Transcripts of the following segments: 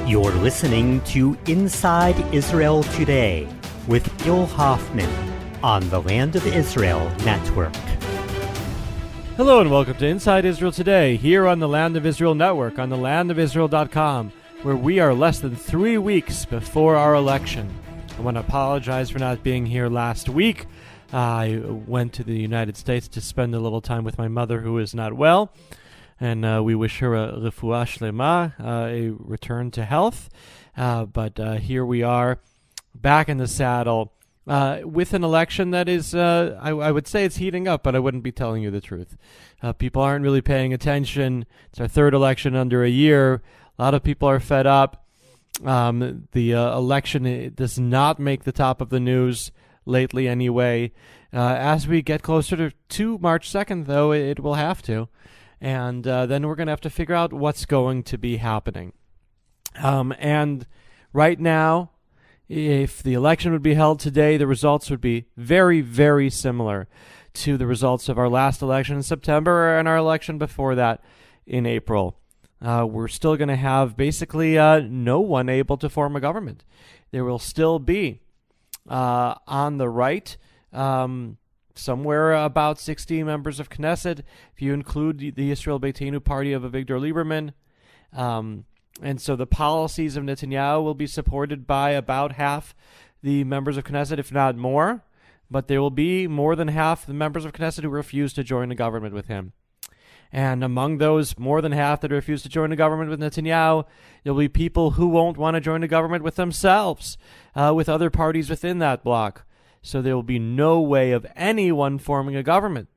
You're listening to Inside Israel Today with Gil Hoffman on the Land of Israel Network. Hello and welcome to Inside Israel Today, here on the Land of Israel Network, on the landofisrael.com, where we are less than 3 weeks before our election. I want to apologize for not being here last week. I went to the United States to spend a little time with my mother, who is not well. And we wish her a refuah shlema, a return to health. But here we are, back in the saddle, with an election that is, I would say it's heating up, but I wouldn't be telling you the truth. People aren't really paying attention. It's our third election under a year. A lot of people are fed up. The election does not make the top of the news lately anyway. As we get closer to March 2nd, though, it will have to. And then we're going to have to figure out what's going to be happening. And right now, if the election would be held today, the results would be very, very similar to the results of our last election in September and our election before that in April. We're still going to have basically no one able to form a government. There will still be, on the right, somewhere about 60 members of Knesset, if you include the Yisrael Beytenu party of Avigdor Liberman. And so the policies of Netanyahu will be supported by about half the members of Knesset, if not more. But there will be more than half the members of Knesset who refuse to join the government with him. And among those more than half that refuse to join the government with Netanyahu, there will be people who won't want to join the government with themselves, with other parties within that bloc. So there will be no way of anyone forming a government.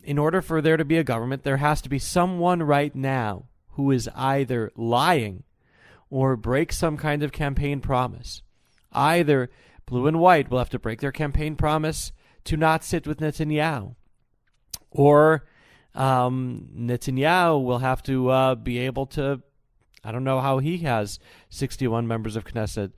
In order for there to be a government, there has to be someone right now who is either lying or breaks some kind of campaign promise. Either Blue and White will have to break their campaign promise to not sit with Netanyahu, or Netanyahu will have to be able to, I don't know how he has 61 members of Knesset.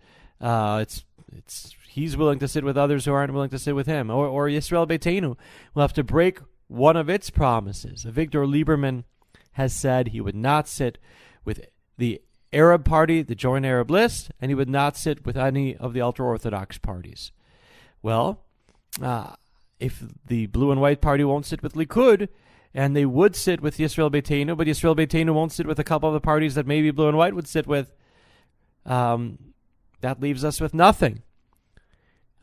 He's willing to sit with others who aren't willing to sit with him. Or Yisrael Beytenu will have to break one of its promises. Avigdor Liberman has said he would not sit with the Arab party, the Joint Arab List, and he would not sit with any of the ultra-Orthodox parties. Well, if the Blue and White party won't sit with Likud, and they would sit with Yisrael Beytenu, but Yisrael Beytenu won't sit with a couple of the parties that maybe Blue and White would sit with, that leaves us with nothing.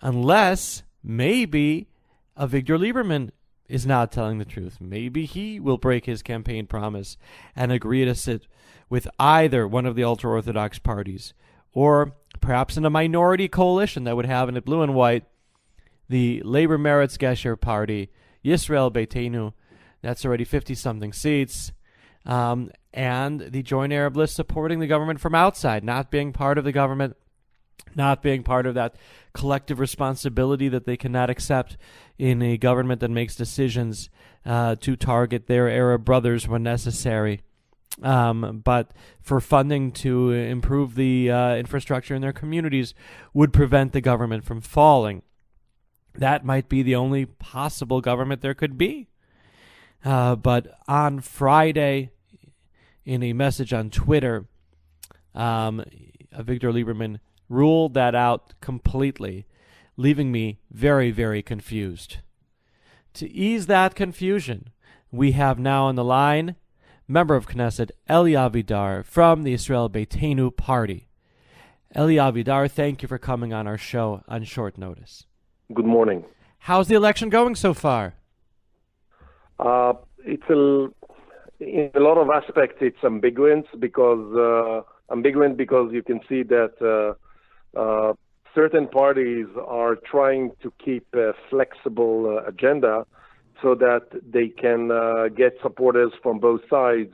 Unless maybe Avigdor Liberman is not telling the truth. Maybe he will break his campaign promise and agree to sit with either one of the ultra-Orthodox parties, or perhaps in a minority coalition that would have in it Blue and White, the Labor Meretz Gesher party, Yisrael Beytenu, that's already 50-something seats, and the Joint Arab List supporting the government from outside, not being part of the government, not being part of that collective responsibility that they cannot accept in a government that makes decisions to target their Arab brothers when necessary. But for funding to improve the infrastructure in their communities would prevent the government from falling. That might be the only possible government there could be. But on Friday, in a message on Twitter, Avigdor Liberman ruled that out completely, leaving me very, very confused. To ease that confusion, we have now on the line member of Knesset Eli Avidar from the Yisrael Beytenu party. Eli Avidar, thank you for coming on our show on short notice. Good morning. How's the election going so far? In a lot of aspects, it's ambiguous because you can see that certain parties are trying to keep a flexible agenda so that they can get supporters from both sides.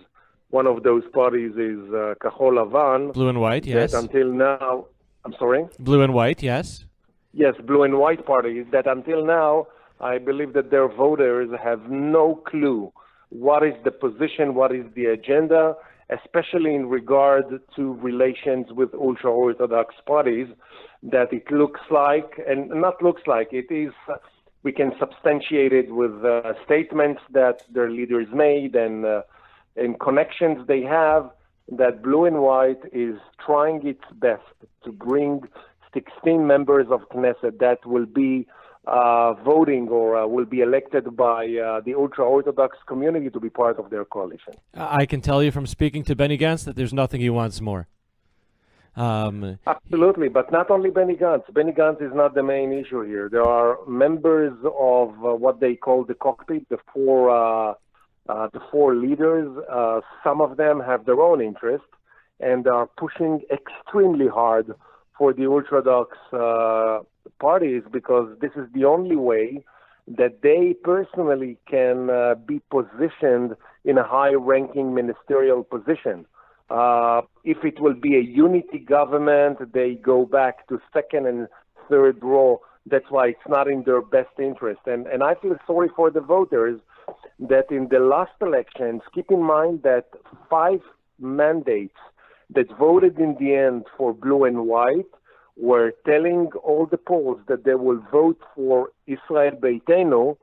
One of those parties is Kahol Lavan. Blue and White, yes. That until now, I'm sorry? Blue and White, yes. Yes, Blue and White parties that until now, I believe that their voters have no clue what is the position, what is the agenda, especially in regard to relations with ultra-Orthodox parties, that it looks like, and not looks like, it is, we can substantiate it with statements that their leaders made and connections they have. that Blue and White is trying its best to bring 16 members of Knesset that will be voting or will be elected by the ultra-Orthodox community to be part of their coalition. I can tell you from speaking to Benny Gantz that there's nothing he wants more. Absolutely, but not only Benny Gantz. Benny Gantz is not the main issue here. There are members of what they call the cockpit, the four leaders. Some of them have their own interests and are pushing extremely hard for the Orthodox parties because this is the only way that they personally can be positioned in a high-ranking ministerial position. If it will be a unity government, they go back to second and third row. That's why it's not in their best interest. And I feel sorry for the voters that in the last elections, keep in mind that 5 mandates that voted in the end for Blue and White were telling all the polls that they will vote for Israel Beytenu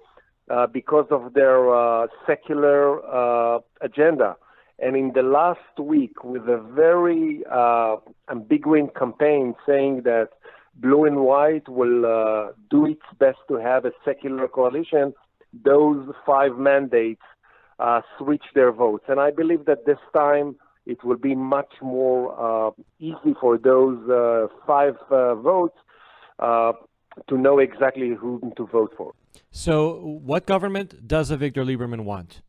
because of their secular agenda. And in the last week, with a very ambiguous campaign saying that Blue and White will do its best to have a secular coalition, those 5 mandates switch their votes. And I believe that this time it will be much more easy for those 5 votes to know exactly who to vote for. So what government does Avigdor Liberman want?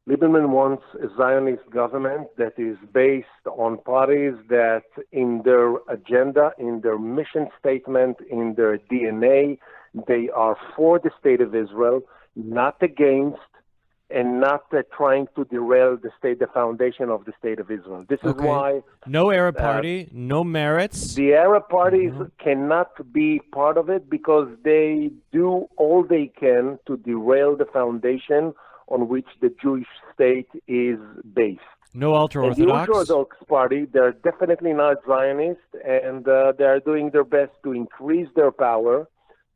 Liberman wants a Zionist government that is based on parties that in their agenda, in their mission statement, in their DNA, they are for the state of Israel, not against, and not trying to derail the foundation of the state of Israel. This is why... No Arab party, no merits. The Arab parties cannot be part of it because they do all they can to derail the foundation on which the Jewish state is based. No ultra-Orthodox? The ultra-Orthodox party, they're definitely not Zionist, and they're doing their best to increase their power,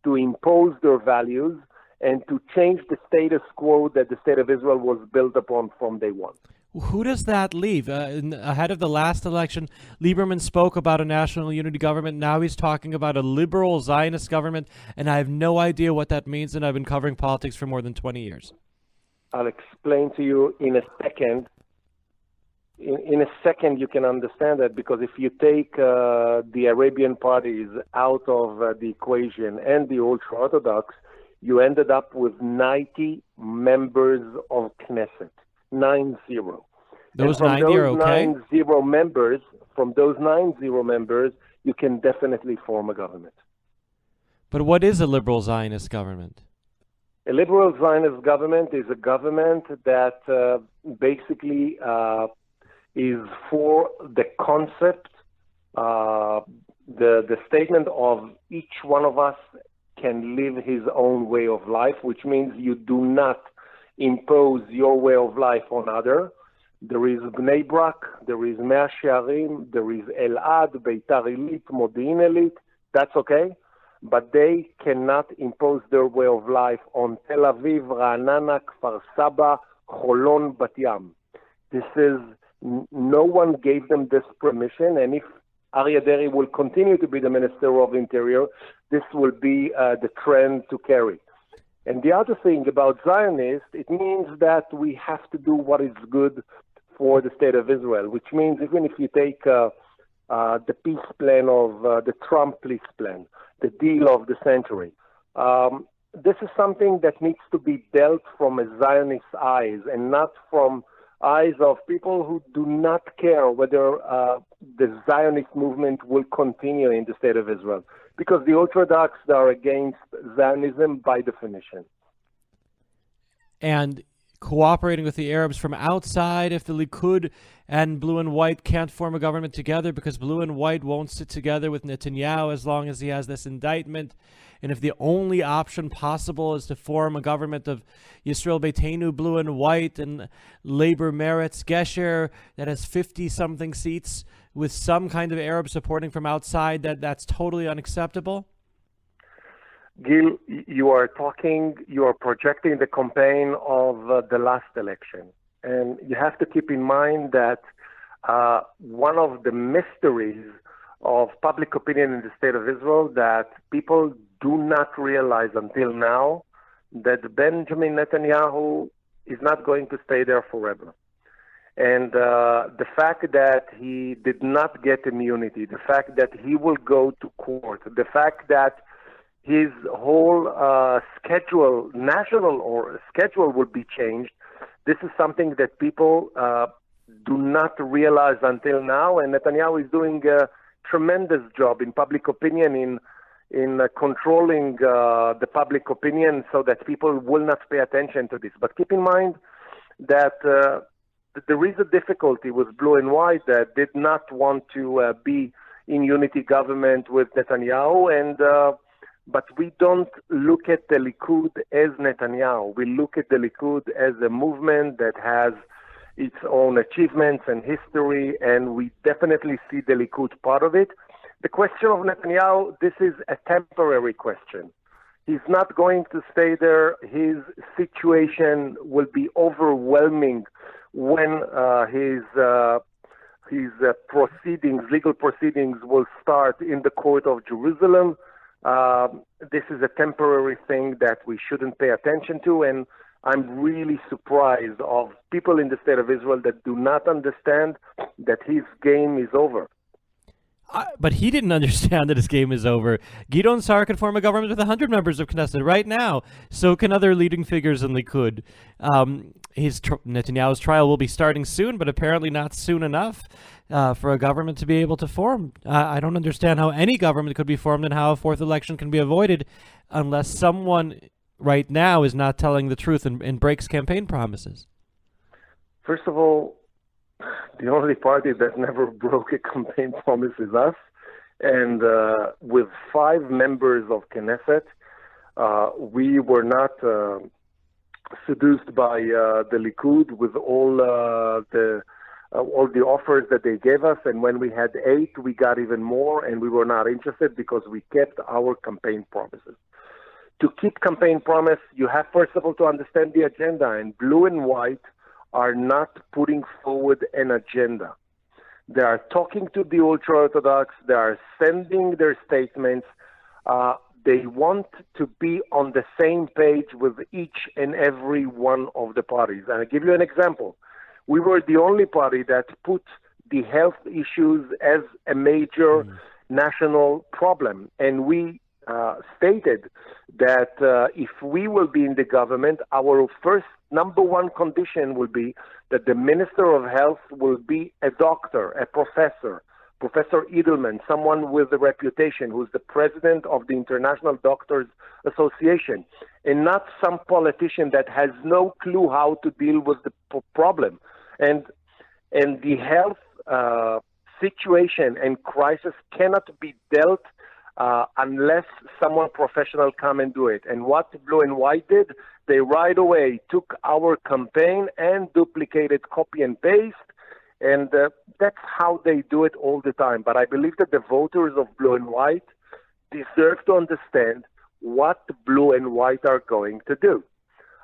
to impose their values, and to change the status quo that the state of Israel was built upon from day one. Who does that leave? Ahead of the last election, Lieberman spoke about a national unity government. Now he's talking about a liberal Zionist government, and I have no idea what that means, and I've been covering politics for more than 20 years. I'll explain to you in a second. In a second, you can understand that because if you take the Arabian parties out of the equation and the ultra-Orthodox, you ended up with 90 members of Knesset, 90. Those 90 are okay? 90 members, from those 90 members, you can definitely form a government. But what is a liberal Zionist government? A liberal Zionist government is a government that basically is for the concept, the statement of each one of us can live his own way of life, which means you do not impose your way of life on other. There is Bnei Brak, there is Mea Shearim, there is Elad, Beitar Illit, Modi'in Illit. That's okay. But they cannot impose their way of life on Tel Aviv, Ra'anana, Kfar Saba, Cholon, Bat Yam. No one gave them this permission, and if Aryeh Deri will continue to be the Minister of Interior, this will be the trend to carry. And the other thing about Zionists, it means that we have to do what is good for the state of Israel, which means even if you take the peace plan of the Trump peace plan, the deal of the century. This is something that needs to be dealt from a Zionist eyes and not from eyes of people who do not care whether the Zionist movement will continue in the state of Israel. Because the Orthodox are against Zionism by definition. And cooperating with the Arabs from outside, if the Likud and Blue and White can't form a government together because Blue and White won't sit together with Netanyahu as long as he has this indictment, and if the only option possible is to form a government of Yisrael Beytenu, Blue and White, and Labor Meretz Gesher that has 50-something seats with some kind of Arab supporting from outside, that's totally unacceptable? Gil, you are projecting the campaign of the last election. And you have to keep in mind that one of the mysteries of public opinion in the state of Israel that people do not realize until now that Benjamin Netanyahu is not going to stay there forever. And the fact that he did not get immunity, the fact that he will go to court, the fact that his whole schedule, national or schedule, will be changed, this is something that people do not realize until now. And Netanyahu is doing a tremendous job in public opinion, in controlling the public opinion so that people will not pay attention to this. But keep in mind that there is a difficulty with Blue and White that did not want to be in unity government with Netanyahu, but we don't look at the Likud as Netanyahu. We look at the Likud as a movement that has its own achievements and history, and we definitely see the Likud part of it. The question of Netanyahu, this is a temporary question. He's not going to stay there. His situation will be overwhelming when his legal proceedings will start in the court of Jerusalem. This is a temporary thing that we shouldn't pay attention to, and I'm really surprised of people in the state of Israel that do not understand that his game is over. But he didn't understand that his game is over. Gideon Sa'ar can form a government with 100 members of Knesset right now. So can other leading figures in Likud. Netanyahu's trial will be starting soon, but apparently not soon enough for a government to be able to form. I don't understand how any government could be formed and how a fourth election can be avoided unless someone right now is not telling the truth and breaks campaign promises. First of all, the only party that never broke a campaign promise is us. And with 5 members of Knesset, we were not seduced by the Likud with all the offers that they gave us. And when we had 8, we got even more, and we were not interested because we kept our campaign promises. To keep campaign promise, you have first of all to understand the agenda, and Blue and White are not putting forward an agenda. They are talking to the ultra-Orthodox. They are sending their statements. They want to be on the same page with each and every one of the parties. And I'll give you an example. We were the only party that put the health issues as a major national problem. And we stated that if we will be in the government, our first number one condition will be that the Minister of Health will be a doctor, a professor, Professor Edelman, someone with a reputation, who's the president of the International Doctors Association, and not some politician that has no clue how to deal with the problem. And the health situation and crisis cannot be dealt unless someone professional come and do it. And what Blue and White did, they right away took our campaign and duplicated, copy and paste, and that's how they do it all the time. But I believe that the voters of Blue and White deserve to understand what Blue and White are going to do.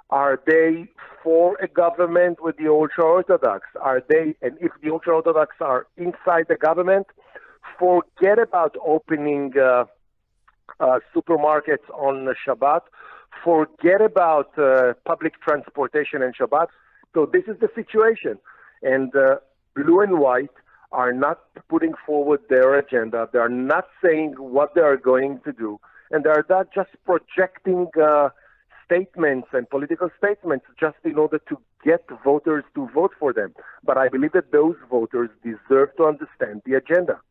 Are they for a government with the ultra-Orthodox? Are they, and if the ultra-Orthodox are inside the government, forget about opening supermarkets on Shabbat. Forget about public transportation on Shabbat. So this is the situation. And Blue and White are not putting forward their agenda. They are not saying what they are going to do. And they are not just projecting statements and political statements just in order to get voters to vote for them. But I believe that those voters deserve to understand the agenda.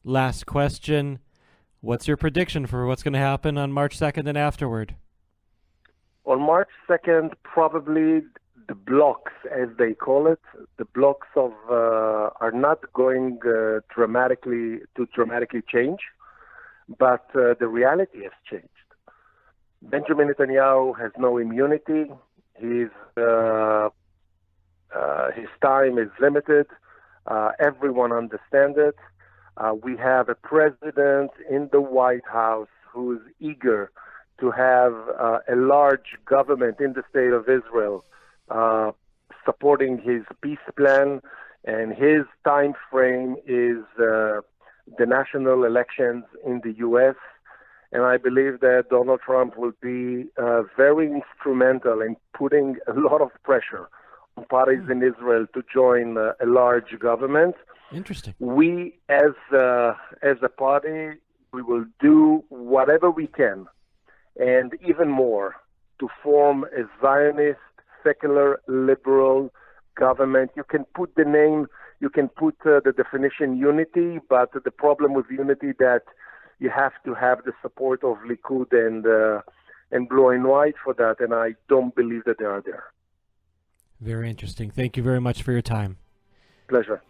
Last question. What's your prediction for what's going to happen on March 2nd and afterward? On March 2nd, probably the blocks, as they call it, the blocks of are not going dramatically change, but the reality has changed. Benjamin Netanyahu has no immunity. His time is limited. Everyone understands it. We have a president in the White House who is eager to have a large government in the state of Israel supporting his peace plan, and his time frame is the national elections in the U.S., and I believe that Donald Trump will be very instrumental in putting a lot of pressure on parties in Israel to join a large government. Interesting. We, as a party, we will do whatever we can, and even more, to form a Zionist, secular, liberal government. You can put the name, you can put the definition unity, but the problem with unity that you have to have the support of Likud and blue and white for that, and I don't believe that they are there. Very interesting. Thank you very much for your time. Pleasure.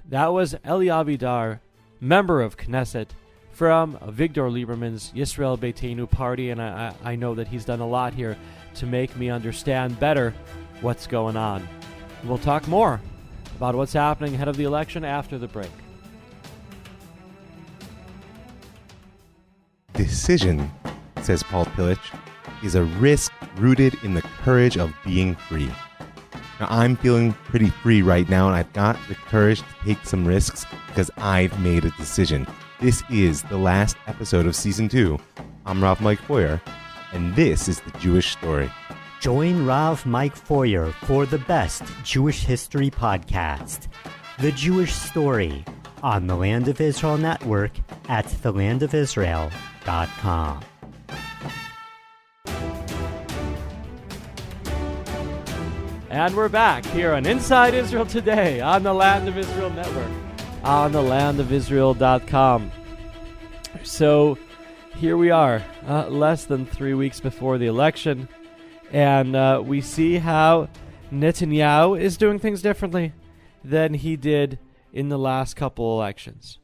That was Eli Avidar, member of Knesset, from Avigdor Liberman's Yisrael Beytenu party, and I know that he's done a lot here to make me understand better what's going on. We'll talk more about what's happening ahead of the election after the break. Decision, says Paul Pillich, is a risk rooted in the courage of being free. Now, I'm feeling pretty free right now, and I've got the courage to take some risks because I've made a decision. This is the last episode of Season 2. I'm Rav Mike Foyer, and this is the Jewish Story. Join Rav Mike Foyer for the best Jewish history podcast, The Jewish Story, on the Land of Israel Network at thelandofisrael.com. And we're back here on Inside Israel Today on the Land of Israel Network, on thelandofisrael.com. So here we are, less than 3 weeks before the election, and we see how Netanyahu is doing things differently than he did in the last couple elections.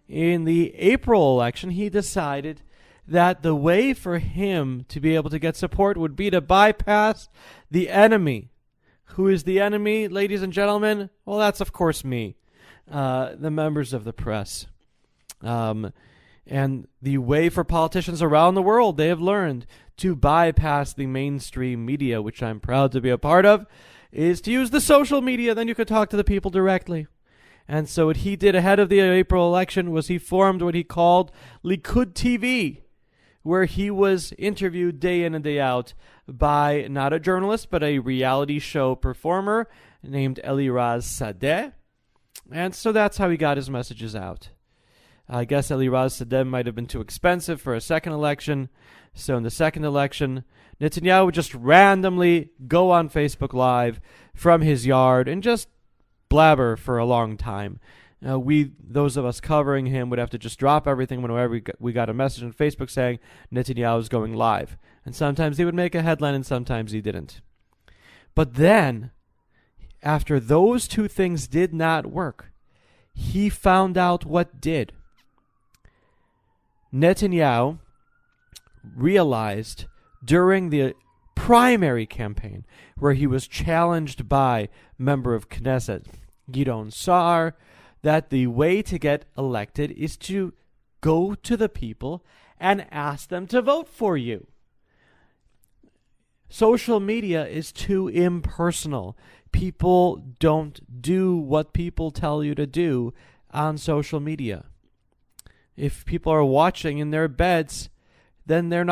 In the April election, he decided that the way for him to be able to get support would be to bypass the enemy. Who is the enemy, ladies and gentlemen? Well, that's, of course, me, the members of the press. And the way for politicians around the world, they have learned to bypass the mainstream media, which I'm proud to be a part of, is to use the social media. Then you could talk to the people directly. And so what he did ahead of the April election was he formed what he called Likud TV, where he was interviewed day in and day out by not a journalist, but a reality show performer named Eli Sadeh. And so that's how he got his messages out. I guess Eli Sadeh might have been too expensive for a second election. So in the second election, Netanyahu would just randomly go on Facebook Live from his yard and just blabber for a long time. Those of us covering him, would have to just drop everything whenever we got a message on Facebook saying Netanyahu is going live. And sometimes he would make a headline and sometimes he didn't. But then, after those two things did not work, he found out what did. Netanyahu realized during the primary campaign, where he was challenged by member of Knesset Gideon Sa'ar, that the way to get elected is to go to the people and ask them to vote for you. Social media is too impersonal. People don't do what people tell you to do on social media. If people are watching in their beds, then they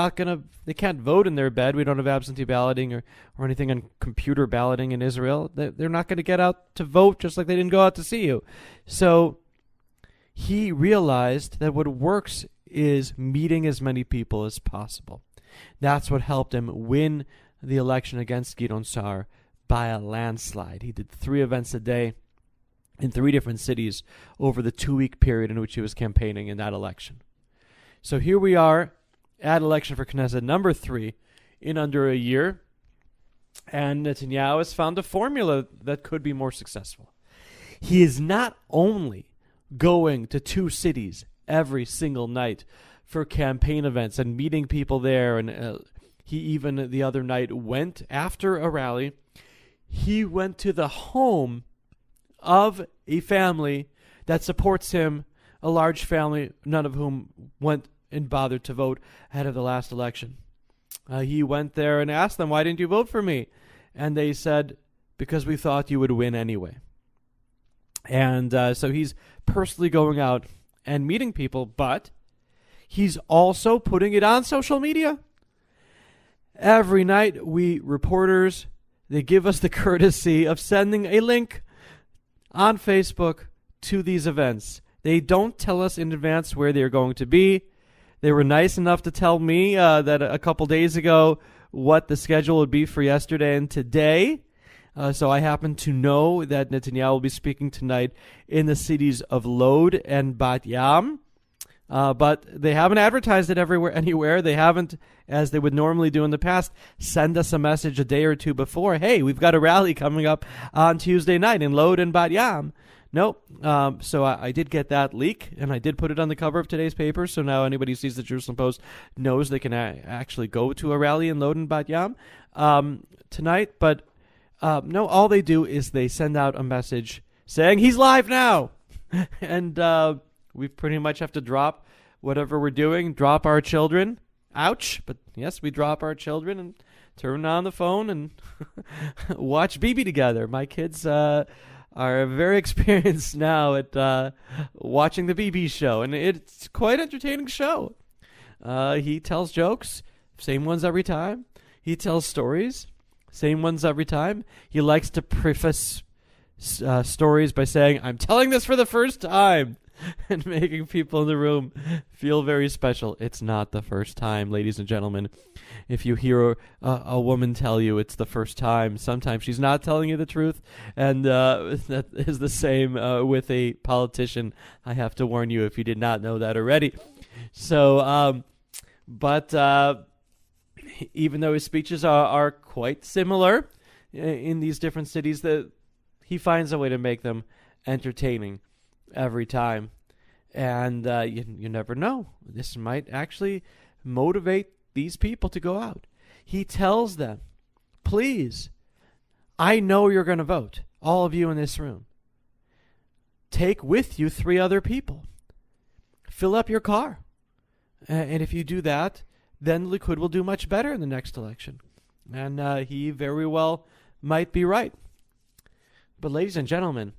can't vote in their bed. We don't have absentee balloting or anything on computer balloting in Israel. They're not going to get out to vote, just like they didn't go out to see you. So he realized that what works is meeting as many people as possible. That's what helped him win the election against Gideon Sa'ar by a landslide. He did 3 events a day in 3 different cities over the 2-week period in which he was campaigning in that election. So here we are at election for Knesset number 3 in under a year, and Netanyahu has found a formula that could be more successful. He is not only going to 2 cities every single night for campaign events and meeting people there, and he even the other night went after a rally. He went to the home of a family that supports him, a large family, none of whom went and bothered to vote ahead of the last election. He went there and asked them, "Why didn't you vote for me?" And they said, because we thought you would win anyway. And so he's personally going out and meeting people, but he's also putting it on social media. Every night, we reporters, they give us the courtesy of sending a link on Facebook to these events. They don't tell us in advance where they're going to be. They were nice enough to tell me that a couple days ago what the schedule would be for yesterday and today. So I happen to know that Netanyahu will be speaking tonight in the cities of Lod and Bat Yam. But they haven't advertised it anywhere. They haven't, as they would normally do in the past, send us a message a day or two before. Hey, we've got a rally coming up on Tuesday night in Lod and Bat Yam. Nope. So I did get that leak, and I did put it on the cover of today's paper. So now anybody who sees the Jerusalem Post knows they can actually go to a rally in Lod and Bat Yam tonight. But no, all they do is they send out a message saying he's live now, and we pretty much have to drop whatever we're doing, drop our children. Ouch. But yes, we drop our children and turn on the phone and watch Bibi together. My kids are very experienced now at watching the Bibi show, and it's quite an entertaining show. He tells jokes, same ones every time. He tells stories, same ones every time. He likes to preface stories by saying, I'm telling this for the first time, and making people in the room feel very special. It's not the first time, ladies and gentlemen. If you hear a woman tell you it's the first time, sometimes she's not telling you the truth, and that is the same with a politician. I have to warn you if you did not know that already. So, but even though his speeches are quite similar in these different cities, that he finds a way to make them entertaining every time. And you never know. This might actually motivate these people to go out. He tells them, please, I know you're going to vote, all of you in this room. Take with you 3 other people. Fill up your car. And if you do that, then Likud will do much better in the next election. And he very well might be right. But ladies and gentlemen,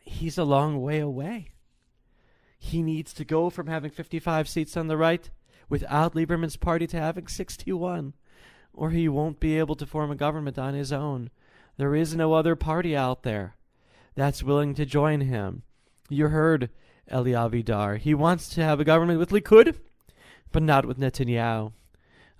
he's a long way away. He needs to go from having 55 seats on the right without Liberman's party to having 61, or he won't be able to form a government on his own. There is no other party out there that's willing to join him. You heard Eli Avidar. He wants to have a government with Likud, but not with Netanyahu.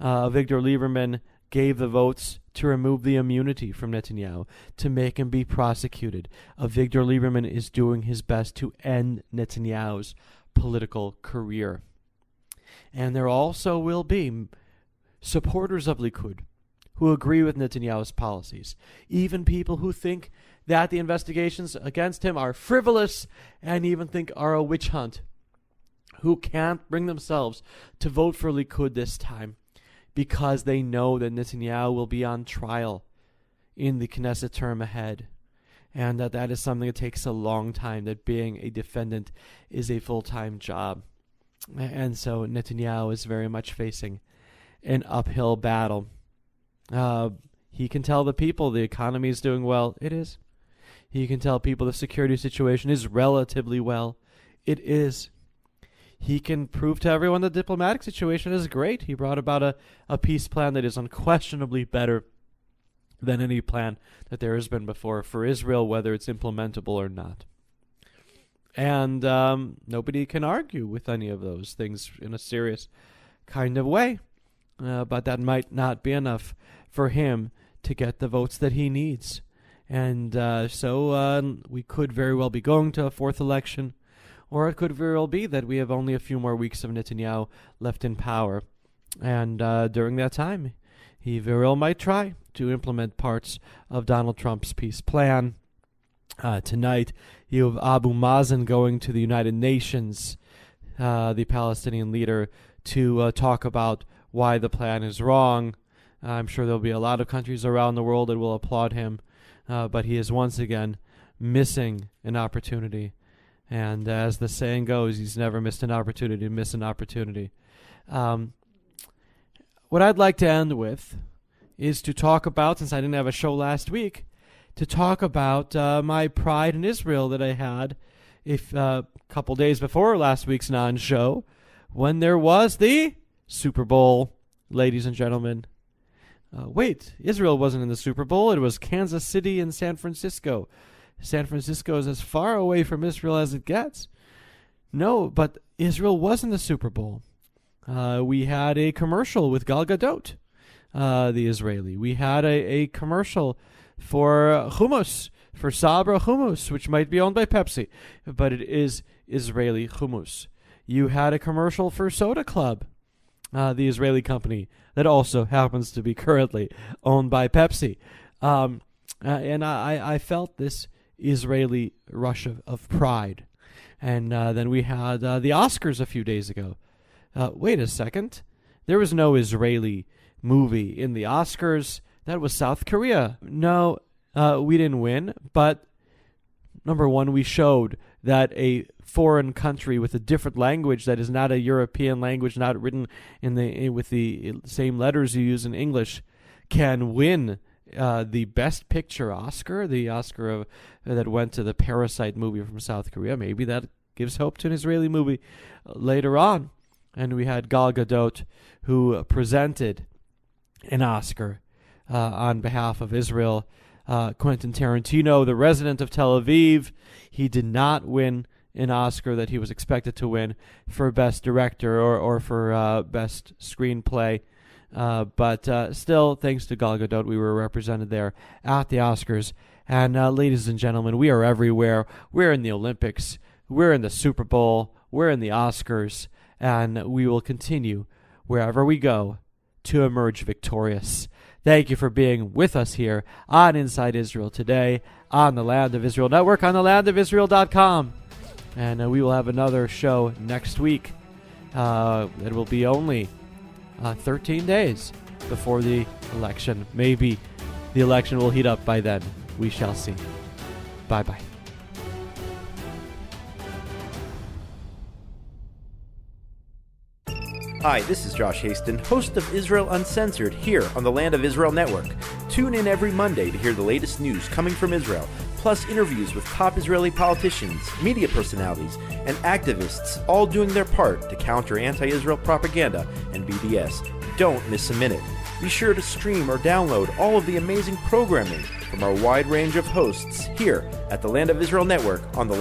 Avigdor Liberman gave the votes to remove the immunity from Netanyahu, to make him be prosecuted. Avigdor Liberman is doing his best to end Netanyahu's political career. And there also will be supporters of Likud who agree with Netanyahu's policies, even people who think that the investigations against him are frivolous and even think are a witch hunt, who can't bring themselves to vote for Likud this time, because they know that Netanyahu will be on trial in the Knesset term ahead, and that is something that takes a long time, that being a defendant is a full-time job. And so Netanyahu is very much facing an uphill battle. He can tell the people the economy is doing well. It is. He can tell people the security situation is relatively well. It is. He can prove to everyone the diplomatic situation is great. He brought about a peace plan that is unquestionably better than any plan that there has been before for Israel, whether it's implementable or not. And nobody can argue with any of those things in a serious kind of way. But that might not be enough for him to get the votes that he needs. And so we could very well be going to a 4th election. Or it could very well be that we have only a few more weeks of Netanyahu left in power. And during that time, he very well might try to implement parts of Donald Trump's peace plan. Tonight, you have Abu Mazen going to the United Nations, the Palestinian leader, to talk about why the plan is wrong. I'm sure there'll be a lot of countries around the world that will applaud him. But he is once again missing an opportunity. And as the saying goes, he's never missed an opportunity to miss an opportunity. What I'd like to end with is to talk about, since I didn't have a show last week, to talk about my pride in Israel that I had a couple days before last week's non-show, when there was the Super Bowl, ladies and gentlemen. Wait, Israel wasn't in the Super Bowl. It was Kansas City and San Francisco. San Francisco is as far away from Israel as it gets. No, but Israel was in the Super Bowl. We had a commercial with Gal Gadot, the Israeli. We had a commercial for hummus, for Sabra hummus, which might be owned by Pepsi, but it is Israeli hummus. You had a commercial for Soda Club, the Israeli company that also happens to be currently owned by Pepsi. And I felt this Israeli rush of pride. And then we had the Oscars a few days ago. Wait a second. There was no Israeli movie in the Oscars. That was South Korea. No, we didn't win. But number one, we showed that a foreign country with a different language that is not a European language, not written with the same letters you use in English, can win the Best Picture Oscar, the Oscar that went to the Parasite movie from South Korea. Maybe that gives hope to an Israeli movie later on. And we had Gal Gadot, who presented an Oscar on behalf of Israel. Quentin Tarantino, the resident of Tel Aviv, he did not win an Oscar that he was expected to win for Best Director or for Best Screenplay. But still, thanks to Gal Gadot, we were represented there at the Oscars. And ladies and gentlemen, we are everywhere. We're in the Olympics. We're in the Super Bowl. We're in the Oscars. And we will continue, wherever we go, to emerge victorious. Thank you for being with us here on Inside Israel today, on the Land of Israel Network, on thelandofisrael.com. And we will have another show next week. It will be only 13 days before the election. Maybe the election will heat up by then. We shall see. Bye-bye. Hi, this is Josh Haston, host of Israel Uncensored here on the Land of Israel Network. Tune in every Monday to hear the latest news coming from Israel, plus interviews with top Israeli politicians, media personalities, and activists, all doing their part to counter anti-Israel propaganda and BDS. Don't miss a minute. Be sure to stream or download all of the amazing programming from our wide range of hosts here at the Land of Israel Network on the Land